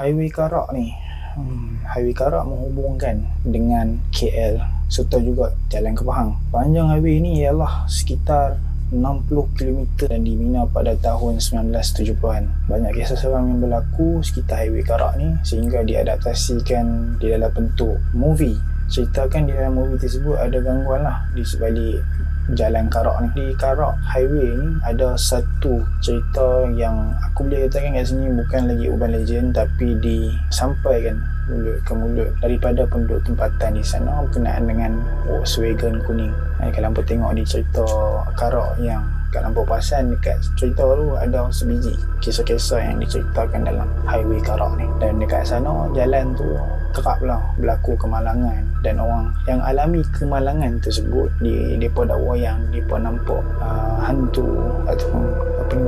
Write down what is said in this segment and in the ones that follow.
Highway Karak ni, Highway Karak menghubungkan dengan KL serta juga Jalan Kepahang. Panjang highway ni ialah sekitar 60 km dan dibina pada tahun 1970-an. Banyak kisah seram yang berlaku sekitar Highway Karak ni sehingga diadaptasikan di dalam bentuk movie. Ceritakan di dalam movie tersebut ada gangguan lah di sebalik Jalan Karak ni. Di Karak Highway ni ada satu cerita yang aku boleh katakan kat sini bukan lagi urban legend, tapi disampaikan mulut ke mulut daripada penduduk tempatan di sana berkenaan dengan Volkswagen kuning. Kalau hampa tengok di cerita Karak yang kat Lampau Pasan, dekat cerita tu ada sebiji kisah-kisah yang diceritakan dalam Highway Karak ni. Dan dekat sana jalan tu kerap lah berlaku kemalangan, dan orang yang alami kemalangan tersebut mereka dakwa yang mereka nampak hantu ataupun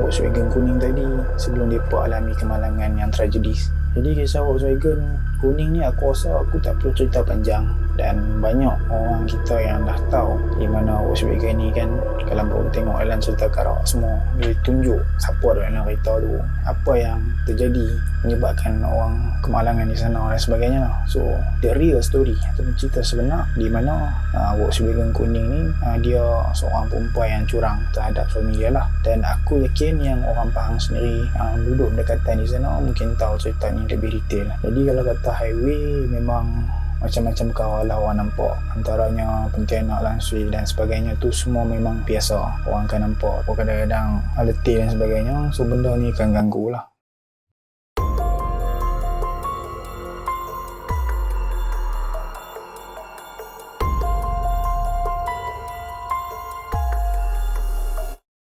Volkswagen kuning tadi sebelum mereka alami kemalangan yang tragedis. Jadi kisah Volkswagen kuning ni aku rasa aku tak perlu cerita panjang, dan banyak orang kita yang dah tahu di mana Volkswagen ni kan. Kalau baru tengok dalam cerita Karak semua dia tunjuk siapa dalam kereta tu, apa yang terjadi menyebabkan orang kemalangan di sana dan sebagainya lah. So the real story atau cerita sebenar di mana Volkswagen kuning ni dia seorang perempuan yang curang terhadap suami dia lah. Dan aku yakin yang orang Pahang sendiri duduk berdekatan di sana mungkin tahu cerita ni lebih detail. Jadi kalau kata highway memang macam-macam perkara lah orang nampak, antaranya pontianak, langsui dan sebagainya tu semua memang biasa orang akan nampak. Kadang-kadang letih dan sebagainya, so benda ni akan ganggu lah.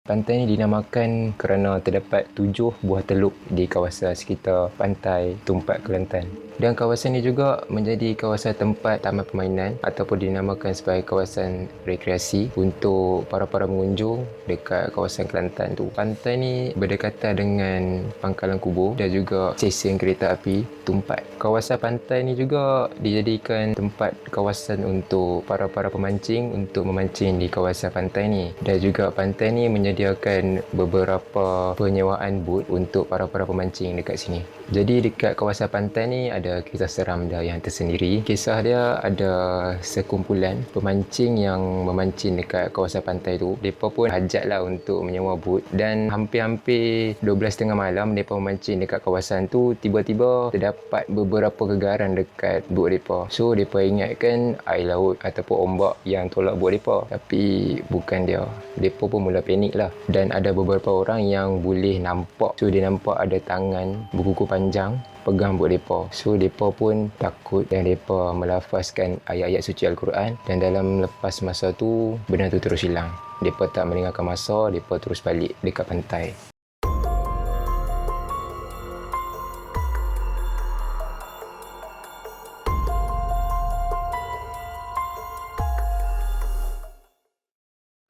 Pantai ini dinamakan kerana terdapat 7 buah teluk di kawasan sekitar pantai Tumpat Kelantan. Dan kawasan ini juga menjadi kawasan tempat taman permainan ataupun dinamakan sebagai kawasan rekreasi untuk para-para pengunjung dekat kawasan Kelantan tu. Pantai ni berdekatan dengan Pangkalan Kubur dan juga stesen kereta api Tumpat. Kawasan pantai ni juga dijadikan tempat kawasan untuk para-para pemancing untuk memancing di kawasan pantai ni. Dan juga pantai ni menyediakan beberapa penyewaan bot untuk para-para pemancing dekat sini. Jadi dekat kawasan pantai ni ada kisah seram dia yang tersendiri. Kisah dia ada sekumpulan pemancing yang memancing dekat kawasan pantai tu. Mereka pun hajat lah untuk menyewa bot, dan hampir-hampir 12:30 malam mereka memancing dekat kawasan tu. Tiba-tiba terdapat beberapa gegaran dekat bot mereka. So mereka ingatkan air laut ataupun ombak yang tolak bot mereka, tapi bukan dia. Mereka pun mula panik lah. Dan ada beberapa orang yang boleh nampak. So dia nampak ada tangan berkuku panjang pegang bot mereka. So mereka pun takut dan mereka melafazkan ayat-ayat suci Al-Quran, dan dalam lepas masa tu benda tu terus hilang. Mereka tak mendengarkan masa, mereka terus balik dekat pantai.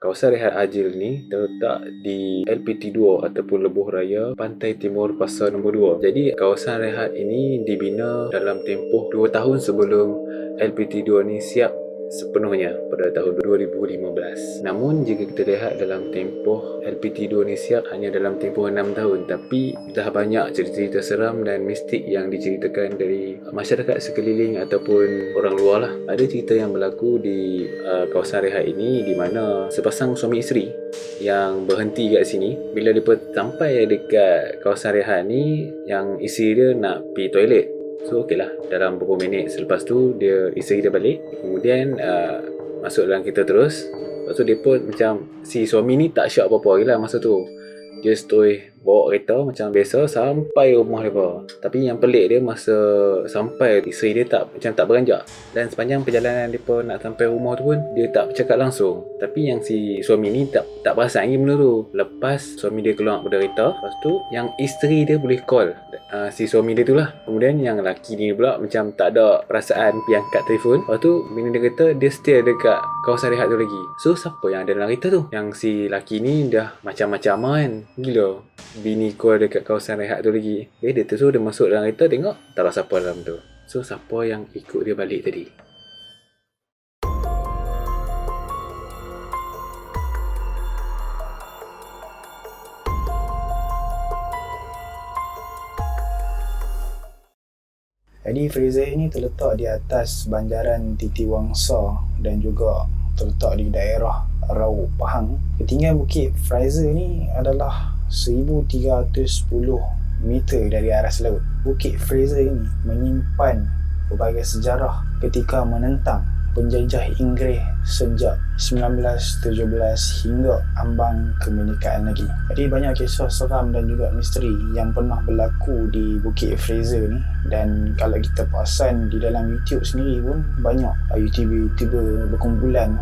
Kawasan rehat Ajil ni terletak di LPT2 ataupun Lebuh Raya, Pantai Timur Pasar nombor 2. Jadi kawasan rehat ini dibina dalam tempoh 2 tahun sebelum LPT2 ni siap sepenuhnya pada tahun 2015. Namun jika kita lihat dalam tempoh LPT2 ni siap hanya dalam tempoh 6 tahun, tapi dah banyak cerita-cerita seram dan mistik yang diceritakan dari masyarakat sekeliling ataupun orang luar lah. Ada cerita yang berlaku di kawasan rehat ini di mana sepasang suami isteri yang berhenti kat sini. Bila mereka sampai dekat kawasan rehat ni, yang isteri dia nak pergi toilet. So okey lah, dalam beberapa minit selepas tu isteri dia balik, kemudian masuk dalam kereta terus. Lepas tu dia pun macam, si suami ni tak syak apa-apa lagi lah masa tu. Dia terus bawa kereta macam biasa sampai rumah mereka. Tapi yang pelik dia, masa sampai isteri dia tak beranjak. Dan sepanjang perjalanan mereka nak sampai rumah tu pun dia tak bercakap langsung. Tapi yang si suami ni tak perasan lagi benda tu. Lepas suami dia keluar pada kereta, lepas tu yang isteri dia boleh call si suami dia tu lah. Kemudian yang lelaki ni pula macam tak ada perasaan pergi angkat telefon. Lepas tu bila dia kata dia stay dekat kawasan rehat tu lagi. So siapa yang ada dalam kereta tu? Yang si lelaki ni dah macam-macam kan. Gila, bini kau dekat kawasan rehat tu lagi. Dia terus dia masuk dalam kereta, tengok tak ada siapa dalam tu. So siapa yang ikut dia balik tadi? Jadi Fraser ini terletak di atas banjaran Titi Wangsa dan juga terletak di daerah Raub Pahang. Ketinggian Bukit Fraser ni adalah 1310 meter dari aras laut. Bukit Fraser ini menyimpan berbagai sejarah ketika menentang penjajah Inggeris sejak 1917 hingga ambang kemerdekaan lagi. Jadi banyak kisah seram dan juga misteri yang pernah berlaku di Bukit Fraser ni, dan kalau kita perasan di dalam YouTube sendiri pun banyak YouTuber berkumpulan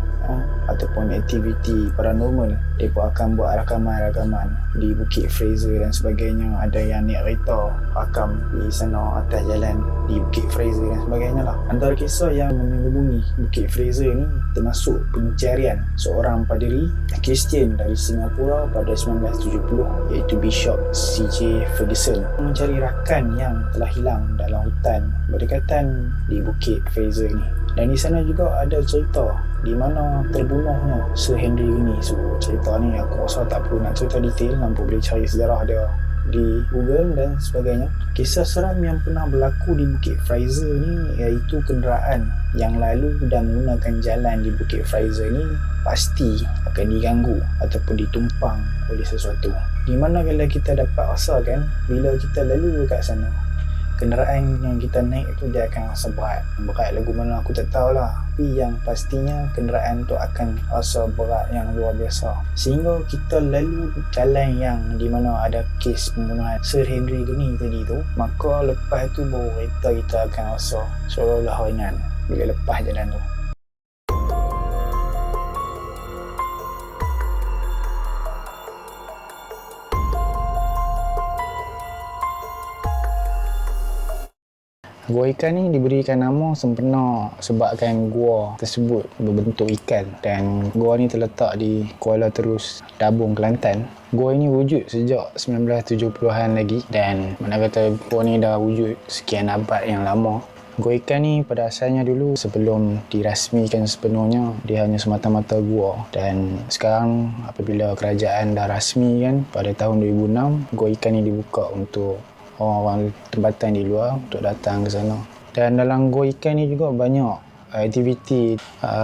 ataupun aktiviti paranormal. Mereka akan buat rakaman-rakaman di Bukit Fraser dan sebagainya. Ada yang naik kereta rakam di sana atas jalan di Bukit Fraser dan sebagainya lah. Antara kisah yang menghubungi Bukit Fraser ni termasuk pencarian seorang paderi Kristian dari Singapura pada 1970 iaitu Bishop C.J. Ferguson mencari rakan yang telah hilang dalam hutan berdekatan di Bukit Fraser ni. Dan di sana juga ada cerita di mana terbunuhnya Sir Henry ini. So cerita ni aku rasa tak perlu nak cerita detail, nampak boleh cari sejarah dia di Google dan sebagainya. Kisah seram yang pernah berlaku di Bukit Fraser ni iaitu kenderaan yang lalu dan menggunakan jalan di Bukit Fraser ni pasti akan diganggu ataupun ditumpang oleh sesuatu. Di mana kalau kita dapat rasakan bila kita lalu dekat sana, kenderaan yang kita naik tu dia akan rasa berat. Berat lagu mana aku tak tahulah. Tapi yang pastinya kenderaan tu akan rasa berat yang luar biasa. Sehingga kita lalu jalan yang di mana ada kes pembunuhan Sir Henry Gurney tadi tu, maka lepas tu baru kereta kita akan rasa seolah-olah ringan bila lepas jalan tu. Gua ikan ni diberikan nama sempena sebabkan gua tersebut berbentuk ikan, dan gua ni terletak di Kuala Terus, Dabung, Kelantan. Gua ini wujud sejak 1970-an lagi, dan mana kata gua ni dah wujud sekian abad yang lama. Gua ikan ni pada asalnya dulu sebelum dirasmikan sepenuhnya dia hanya semata-mata gua, dan sekarang apabila kerajaan dah rasmi kan pada tahun 2006, gua ikan ni dibuka untuk orang-orang tempatan di luar untuk datang ke sana. Dan dalam gua ikan ni juga banyak aktiviti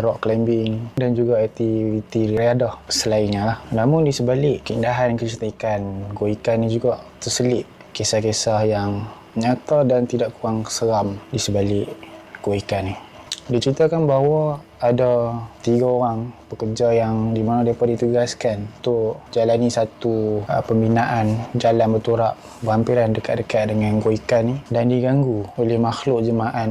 rock climbing dan juga aktiviti riadah selainnya lah. Namun di sebalik keindahan kecantikan gua ikan ni juga terselip kisah-kisah yang nyata dan tidak kurang seram di sebalik gua ikan ni. Diceritakan bahawa ada 3 orang pekerja yang di mana mereka ditugaskan untuk jalani satu pembinaan jalan berturak berhampiran dekat-dekat dengan gua ikan ni, dan diganggu oleh makhluk jemaah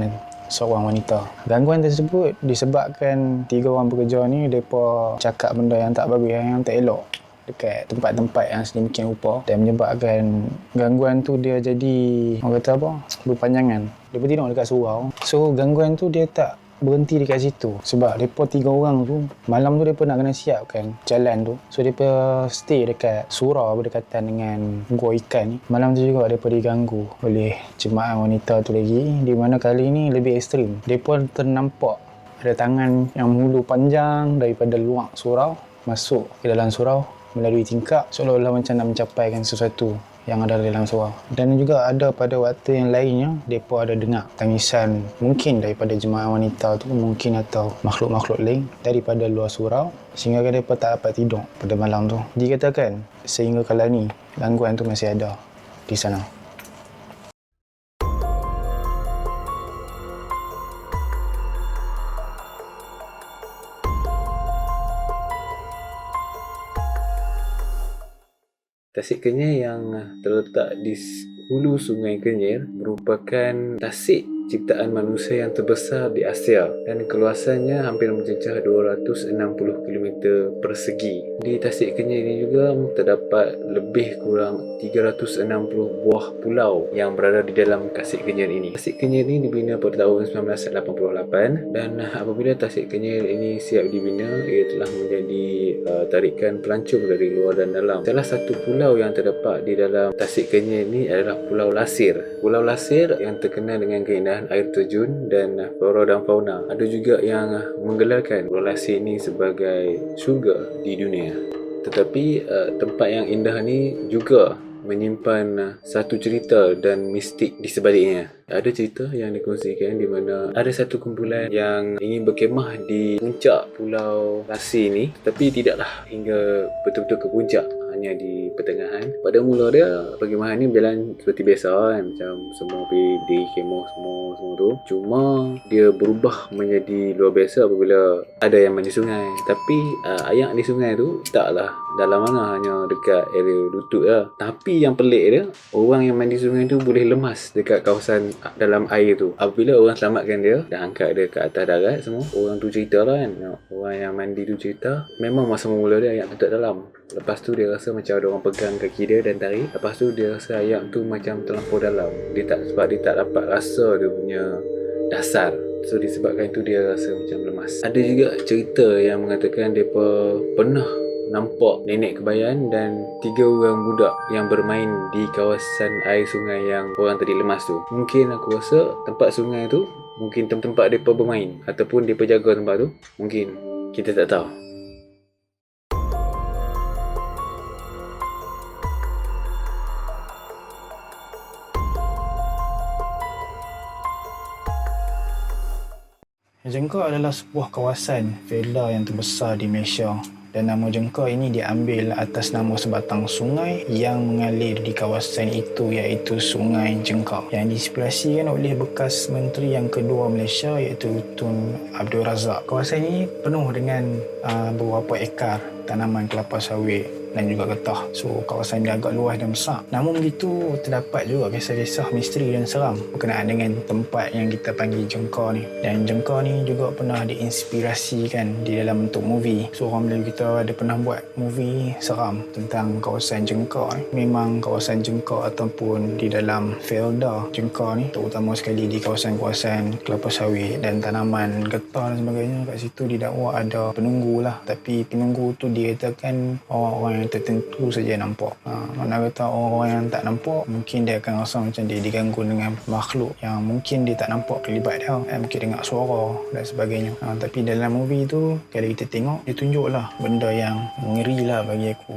seorang wanita. Gangguan tersebut disebabkan 3 orang pekerja ni mereka cakap benda yang tak bagus, yang tak elok dekat tempat-tempat yang sedemikian rupa, dan menyebabkan gangguan tu dia jadi orang kata apa, berpanjangan. Mereka tidur dekat surau. So gangguan tu dia tak berhenti dekat situ, sebab mereka 3 orang tu malam tu mereka nak kena siapkan jalan tu. So mereka stay dekat surau berdekatan dengan gua ikan ni. Malam tu juga mereka diganggu oleh jemaah wanita tu lagi, di mana kali ni lebih ekstrim. Mereka ternampak ada tangan yang menghulu panjang daripada luar surau masuk ke dalam surau melalui tingkap, seolah-olah macam nak mencapaikan sesuatu yang ada dalam surau. Dan juga ada pada waktu yang lainnya mereka ada dengar tangisan mungkin daripada jemaah wanita tu, mungkin atau makhluk-makhluk lain daripada luar surau, sehingga mereka tak dapat tidur pada malam tu. Dikatakan sehingga kala ni gangguan tu masih ada di sana. Tasik Kenyir yang terletak di hulu Sungai Kenyir merupakan tasik ciptaan manusia yang terbesar di Asia dan keluasannya hampir mencecah 260 km persegi. Di Tasik Kenyir ini juga terdapat lebih kurang 360 buah pulau yang berada di dalam Tasik Kenyir ini. Tasik Kenyir ini dibina pada tahun 1988, dan apabila Tasik Kenyir ini siap dibina, ia telah menjadi tarikan pelancong dari luar dan dalam. Salah satu pulau yang terdapat di dalam Tasik Kenyir ini adalah Pulau Lasir. Pulau Lasir yang terkenal dengan keindahan air terjun dan flora dan fauna. Ada juga yang menggelarkan Pulau Lasir ini sebagai syurga di dunia. Tetapi tempat yang indah ni juga menyimpan satu cerita dan mistik di sebaliknya. Ada cerita yang dikongsikan di mana ada satu kumpulan yang ingin berkemah di puncak Pulau Lasir ni, tapi tidaklah hingga betul-betul ke puncak, hanya di pertengahan. Pada mula dia perkemahan ni berjalan seperti biasa kan, macam semua pergi di kemah semua tu. Cuma dia berubah menjadi luar biasa apabila ada yang mandi sungai. Tapi ayak di sungai tu taklah dalam mana, hanya dekat area lutut lah. Tapi yang pelik dia, orang yang mandi sungai tu boleh lemas dekat kawasan dalam air tu. Apabila orang selamatkan dia dan angkat dia ke atas darat semua, orang tu cerita lah kan, orang yang mandi tu cerita, memang masa mula dia ayak tu tak dalam. Lepas tu dia rasa macam ada orang pegang kaki dia dan tarik. Lepas tu dia rasa ayak tu macam terlampau dalam. Sebab dia tak dapat rasa dia punya dasar. So disebabkan itu dia rasa macam lemas. Ada juga cerita yang mengatakan mereka pernah nampak nenek kebayan dan 3 orang budak yang bermain di kawasan air sungai yang orang tadi lemas tu. Mungkin aku rasa tempat sungai tu mungkin tempat mereka bermain, ataupun mereka jaga tempat tu. Mungkin kita tak tahu. Jengka adalah sebuah kawasan villa yang terbesar di Malaysia, dan nama Jengka ini diambil atas nama sebatang sungai yang mengalir di kawasan itu, iaitu Sungai Jengka, yang diinspirasikan oleh bekas Menteri yang kedua Malaysia, iaitu Tun Abdul Razak. Kawasan ini penuh dengan beberapa ekar tanaman kelapa sawit dan juga getah. So kawasan dia agak luas dan besar. Namun begitu, terdapat juga kisah-kisah misteri dan seram berkenaan dengan tempat yang kita panggil Jengka ni. Dan Jengka ni juga pernah diinspirasikan di dalam bentuk movie. So orang Melayu kita ada pernah buat movie seram tentang kawasan Jengka ni. Memang kawasan Jengka ataupun di dalam Felda Jengka ni, terutama sekali di kawasan-kawasan kelapa sawit dan tanaman getah dan sebagainya, kat situ didakwa ada penunggu lah. Tapi penunggu tu dikatakan orang-orang yang tertentu saja nampak. Mana kata orang-orang yang tak nampak, mungkin dia akan rasa macam dia diganggu dengan makhluk yang mungkin dia tak nampak kelibat dia, mungkin dengar suara dan sebagainya. Tapi dalam movie tu, kalau kita tengok, dia tunjuklah benda yang ngeri lah bagi aku.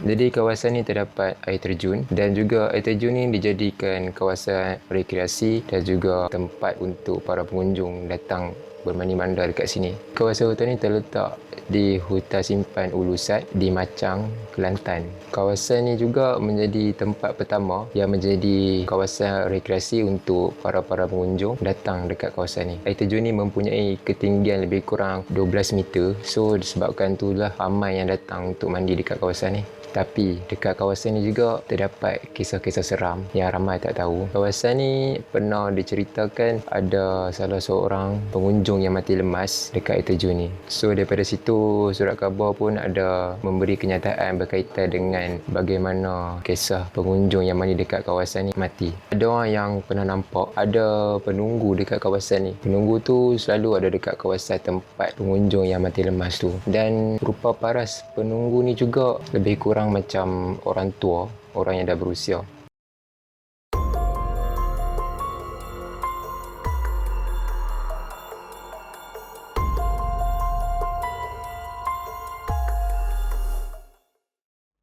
Jadi kawasan ni terdapat air terjun, dan juga air terjun ni dijadikan kawasan rekreasi dan juga tempat untuk para pengunjung datang bermandi-manda dekat sini. Kawasan hutan ni terletak di Hutan Simpan Ulusat di Macang, Kelantan. Kawasan ni juga menjadi tempat pertama yang menjadi kawasan rekreasi untuk para pengunjung datang dekat kawasan ni. Air terjun ni mempunyai ketinggian lebih kurang 12 meter. So disebabkan itulah ramai yang datang untuk mandi dekat kawasan ni. Tapi dekat kawasan ni juga terdapat kisah-kisah seram yang ramai tak tahu. Kawasan ni pernah diceritakan ada salah seorang pengunjung yang mati lemas dekat air terjun ni. So daripada situ surat khabar pun ada memberi kenyataan berkaitan dengan bagaimana kisah pengunjung yang mandi dekat kawasan ni mati. Ada orang yang pernah nampak ada penunggu dekat kawasan ni. Penunggu tu selalu ada dekat kawasan tempat pengunjung yang mati lemas tu. Dan rupa paras penunggu ni juga lebih kurang macam orang tua, orang yang dah berusia.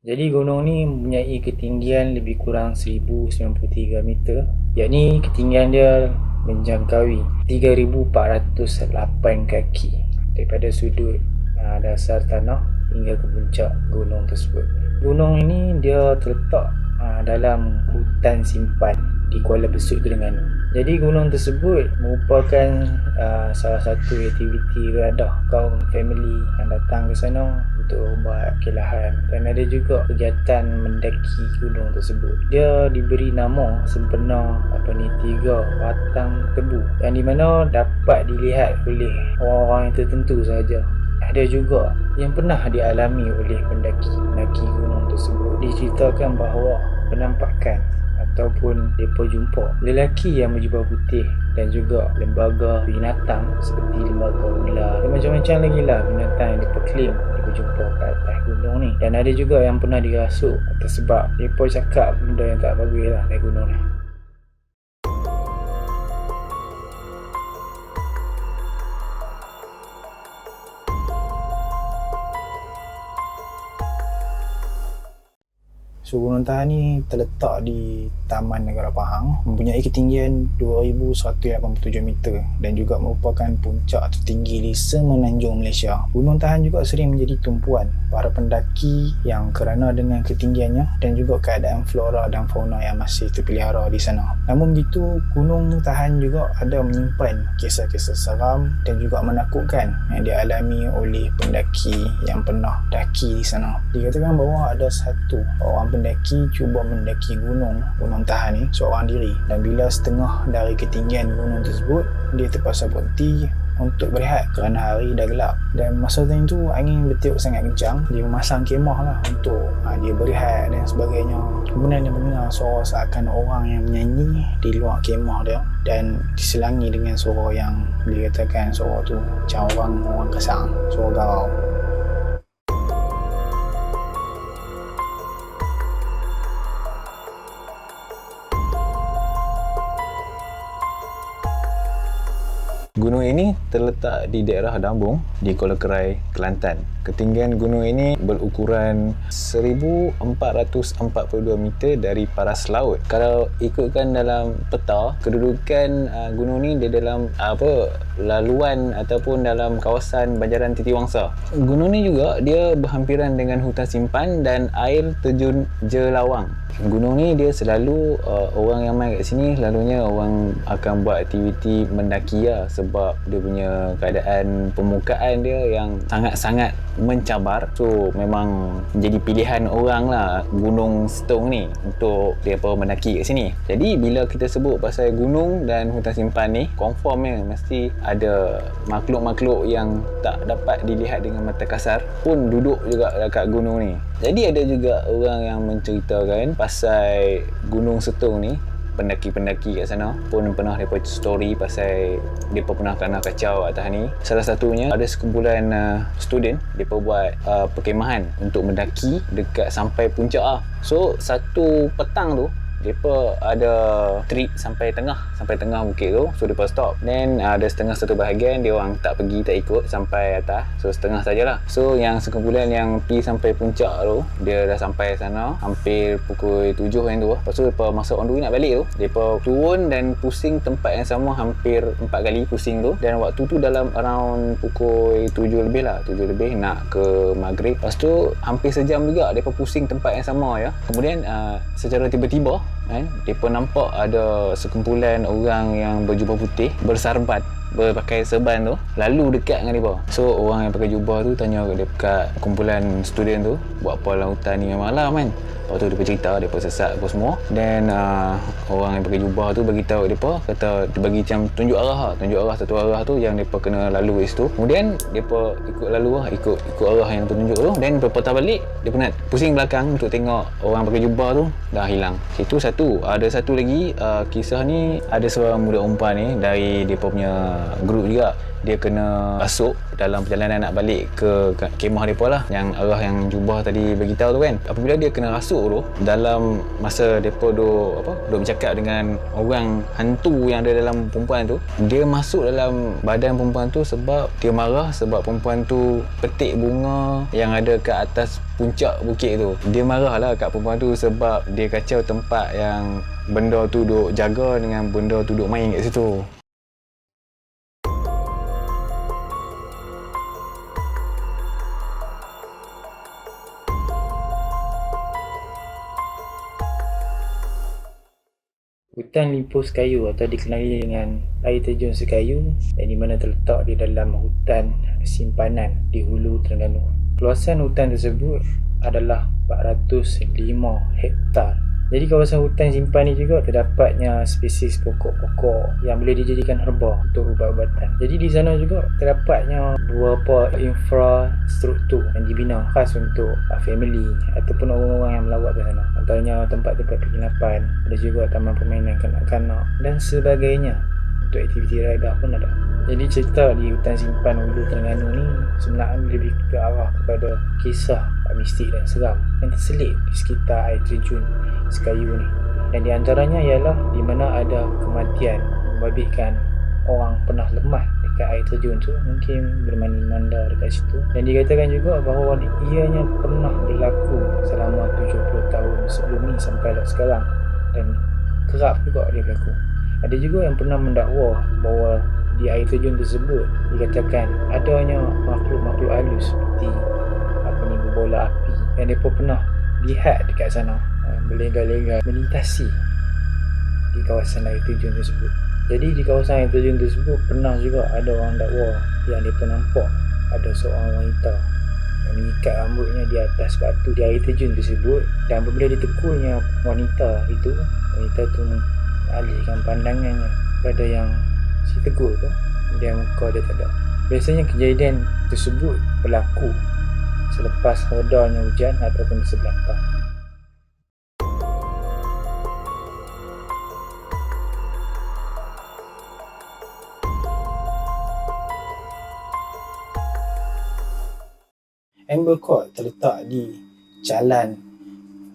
Jadi gunung ni mempunyai ketinggian lebih kurang 1093 meter, yakni ketinggian dia menjangkaui 3408 kaki daripada sudut dasar tanah hingga ke puncak gunung tersebut. Gunung ini dia terletak dalam hutan simpan di Kuala Besut, Terengganu. Jadi gunung tersebut merupakan salah satu aktiviti riadah kaum family yang datang ke sana untuk buat kelahan, dan ada juga kegiatan mendaki gunung tersebut. Dia diberi nama sebenar 3 batang tebu yang di mana dapat dilihat oleh orang-orang yang tertentu sahaja. Ada juga yang pernah dialami oleh pendaki gunung tersebut. Diceritakan bahawa penampakan ataupun mereka jumpa lelaki yang berjubah putih dan juga lembaga binatang seperti lembaga ular dan macam-macam lagi lah binatang yang mereka claim mereka jumpa kat atas gunung ni. Dan ada juga yang pernah dirasuk atas sebab mereka cakap benda yang tak bagus lah kat gunung ni. So Gunung Tahan ni terletak di Taman Negara Pahang, mempunyai ketinggian 2187 meter dan juga merupakan puncak tertinggi di semenanjung Malaysia. Gunung Tahan juga sering menjadi tumpuan para pendaki yang kerana dengan ketinggiannya dan juga keadaan flora dan fauna yang masih terpelihara di sana. Namun begitu, Gunung Tahan juga ada menyimpan kisah-kisah seram dan juga menakutkan yang dialami oleh pendaki yang pernah daki di sana. Dikatakan bahawa ada satu orang pendaki cuba mendaki Gunung Tahan ni seorang diri, dan bila setengah dari ketinggian gunung tersebut, dia terpaksa berhenti untuk berehat kerana hari dah gelap, dan masa itu angin bertiup sangat kencang. Dia memasang kemah lah untuk dia berehat dan sebagainya. Kemudian dia mendengar suara seakan orang yang menyanyi di luar kemah dia, dan diselangi dengan suara yang dikatakan suara tu macam orang kasar, suara garau. Gunung ini terletak di daerah Dambung di Kuala Kerai, Kelantan. Ketinggian gunung ini berukuran 1442 meter dari paras laut. Kalau ikutkan dalam peta, kedudukan gunung ni dia dalam laluan ataupun dalam kawasan Banjaran Titiwangsa. Gunung ni juga dia berhampiran dengan hutan simpan dan air terjun Jelawang. Gunung ni dia selalu orang yang main kat sini selalunya orang akan buat aktiviti mendaki lah, sebab dia punya keadaan permukaan dia yang sangat-sangat mencabar. So memang jadi pilihan orang lah Gunung Setong ni untuk dia mendaki kat sini. Jadi bila kita sebut pasal gunung dan hutan simpan ni, confirm mesti ada makhluk-makhluk yang tak dapat dilihat dengan mata kasar pun duduk juga dekat gunung ni. Jadi ada juga orang yang menceritakan pasal Gunung Setong ni, pendaki-pendaki kat sana pun pernah mereka story pasal mereka pernah kena kacau atas ni. Salah satunya ada sekumpulan student, mereka buat perkemahan untuk mendaki dekat sampai puncak lah. So satu petang tu mereka ada trip sampai tengah bukit tu. So mereka stop, then ada satu bahagian dia orang tak pergi, tak ikut sampai atas, so setengah sajalah. So yang sekumpulan yang pergi sampai puncak tu, dia dah sampai sana hampir pukul 7 yang tu. Lepas tu mereka masa on the way nak balik tu, mereka turun dan pusing tempat yang sama hampir 4 kali pusing tu, dan waktu tu dalam around pukul 7 lebih nak ke maghrib. Lepas tu hampir sejam juga mereka pusing tempat yang sama ya. Kemudian secara tiba-tiba mereka nampak ada sekumpulan orang yang berjubah putih bersarbat, berpakai serban tu, lalu dekat dengan mereka. So orang yang pakai jubah tu tanya dekat kumpulan student tu, buat apa dalam hutan ni malam kan. Lepas tu mereka cerita mereka sesat apa semua, dan orang yang pakai jubah tu bagi tahu mereka, kata dia bagi macam tunjuk arah satu arah tu yang mereka kena lalu kat situ. Kemudian mereka ikut lalu ikut arah yang petunjuk tu, dan mereka patah balik, dia penat pusing belakang untuk tengok orang pakai jubah tu dah hilang. Itu satu. Ada satu lagi kisah ni, ada seorang budak umpan ni dari mereka punya grup juga. Dia kena rasuk dalam perjalanan nak balik ke kemah mereka lah, yang arah yang jubah tadi beritahu tu kan. Apabila dia kena rasuk tu, dalam masa mereka duk bercakap dengan orang hantu yang ada dalam perempuan tu, dia masuk dalam badan perempuan tu sebab dia marah sebab perempuan tu petik bunga yang ada kat atas puncak bukit tu. Dia marah lah kat perempuan tu sebab dia kacau tempat yang benda tu duk jaga dengan benda tu duk main kat situ. Hutan Limpoh Sekayu atau dikenali dengan air terjun Sekayu, yang di mana terletak di dalam hutan simpanan di hulu Terengganu. Keluasan hutan tersebut adalah 405 hektar. Jadi kawasan hutan simpan ni juga terdapatnya spesies pokok-pokok yang boleh dijadikan herba untuk ubat-ubatan. Jadi di sana juga terdapatnya beberapa infrastruktur yang dibina khas untuk family ataupun orang-orang yang melawat ke sana. Antaranya tempat-tempat penginapan, ada juga taman permainan kanak-kanak dan sebagainya. Untuk aktiviti rider pun ada. Jadi cerita di hutan simpan Hulu Terengganu ni sebenarnya lebih ke arah kepada kisah mistik dan seram yang terselit di sekitar air terjun Sekayu ni. Dan di antaranya ialah di mana ada kematian membabitkan orang pernah lemah dekat air terjun tu, mungkin bermandi-manda dekat situ. Dan dikatakan juga bahawa ianya pernah berlaku selama 70 tahun sebelum ni sampai lah sekarang, dan kerap juga dia berlaku. Ada juga yang pernah mendakwa bahawa di air terjun tersebut dikatakan adanya makhluk-makhluk halus seperti bola api yang mereka pernah lihat dekat sana, berlega-lega melintasi di kawasan air terjun tersebut. Jadi di kawasan air terjun tersebut pernah juga ada orang dakwa yang mereka nampak ada seorang wanita yang mengikat rambutnya di atas batu di air terjun tersebut, dan apabila ditekulnya wanita itu mengalihkan pandangannya pada yang si tegul tu, dan muka dia tak ada. Biasanya kejadian tersebut berlaku selepas redanya hujan ataupun di sebelah petang. Amber Court terletak di jalan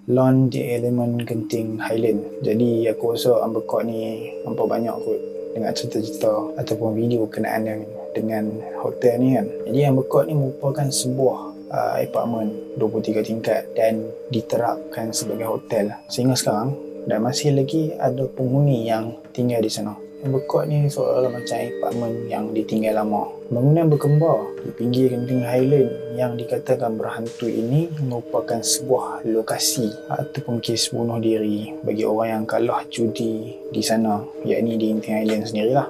Lawn de Element Genting Highland. Jadi aku rasa Amber Court ni nampak banyak kot dengan cerita-cerita ataupun video berkenaan dengan hotel ni kan. Jadi Amber Court ni merupakan sebuah apartmen 23 tingkat dan diterapkan sebagai hotel sehingga sekarang, dan masih lagi ada penghuni yang tinggal di sana. Amber Court ni seolah-olah macam apartmen yang ditinggal lama. Bangunan berkembar di pinggir Genting Highland yang dikatakan berhantu ini merupakan sebuah lokasi ataupun kes bunuh diri bagi orang yang kalah judi di sana, yakni di Genting Highland sendirilah.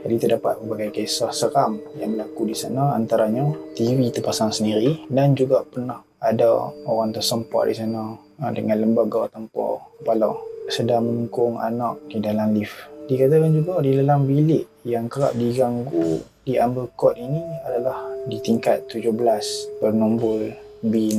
Jadi terdapat berbagai kisah seram yang berlaku di sana, antaranya TV terpasang sendiri, dan juga pernah ada orang tersempak di sana dengan lembaga tanpa kepala sedang mengungkung anak di dalam lift. Dikatakan juga di dalam bilik yang kerap diganggu di Amber Court ini adalah di tingkat 17 bernombor B6.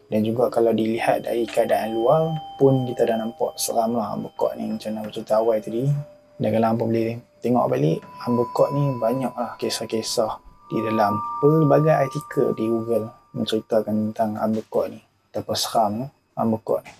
Dan juga kalau dilihat dari keadaan luar pun kita dah nampak seram lah Amber Court ni, macam mana bercerita awal tadi. Dan kalau hampa boleh tengok balik, Amber Court ni banyak lah kisah-kisah di dalam pelbagai artikel di Google menceritakan tentang Amber Court ni. Betapa seram Amber Court ni.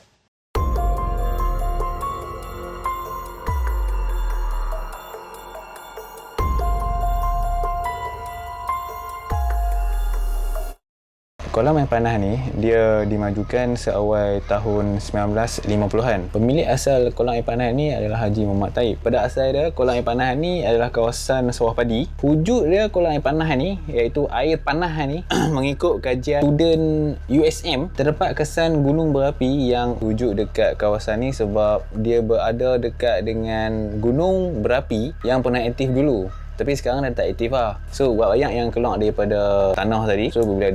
Kolam air panah ni dia dimajukan seawal tahun 1950-an. Pemilik asal kolam air panah ni adalah Haji Muhammad Taib. Pada asal dia, kolam air panah ni adalah kawasan sawah padi. Wujud dia kolam air panah ni, iaitu air panah ni mengikut kajian student USM, terdapat kesan gunung berapi yang wujud dekat kawasan ni sebab dia berada dekat dengan gunung berapi yang pernah aktif dulu. Tapi sekarang dah tak aktif lah. So buat banyak yang keluar daripada tanah tadi. So bila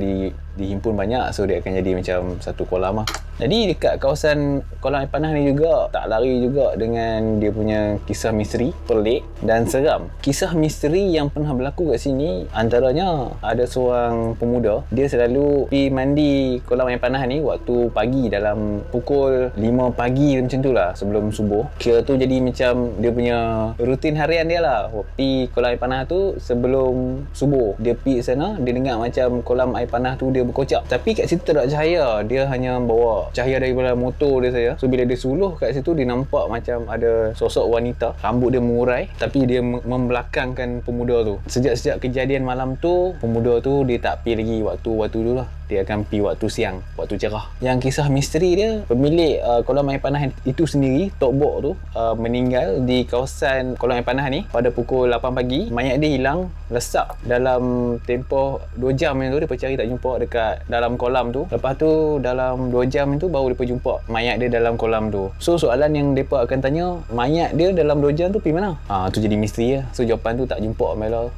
dihimpun banyak, so dia akan jadi macam satu kolam lah. Jadi dekat kawasan kolam air panah ni juga tak lari juga dengan dia punya kisah misteri, pelik dan seram. Kisah misteri yang pernah berlaku kat sini, antaranya ada seorang pemuda, dia selalu pergi mandi kolam air panah ni waktu pagi, dalam pukul 5 pagi macam tu lah, sebelum subuh. Kira tu jadi macam dia punya rutin harian dia lah. Pergi kolam air panah tu sebelum subuh. Dia pergi sana, dia dengar macam kolam air panah tu dia berkocak. Tapi kat situ tak ada cahaya, dia hanya bawa cahaya daripada motor dia saja. So bila dia suluh kat situ, dia nampak macam ada sosok wanita, rambut dia mengurai tapi dia membelakangkan pemuda tu. Sejak kejadian malam tu, pemuda tu dia tak pergi lagi waktu dulu lah. Dia akan pergi waktu siang, waktu cerah. Yang kisah misteri dia, pemilik kolam air panah itu sendiri, Tok Bok tu, meninggal di kawasan kolam air panah ni pada pukul 8 pagi. Mayat dia hilang, lesak dalam tempoh 2 jam yang tu, dia cari tak jumpa dekat dalam kolam tu. Lepas tu dalam 2 jam tu baru dia jumpa mayat dia dalam kolam tu. So soalan yang mereka akan tanya, mayat dia dalam 2 jam tu pergi mana? Tu jadi misteri lah. So jawapan tu tak jumpa Mela.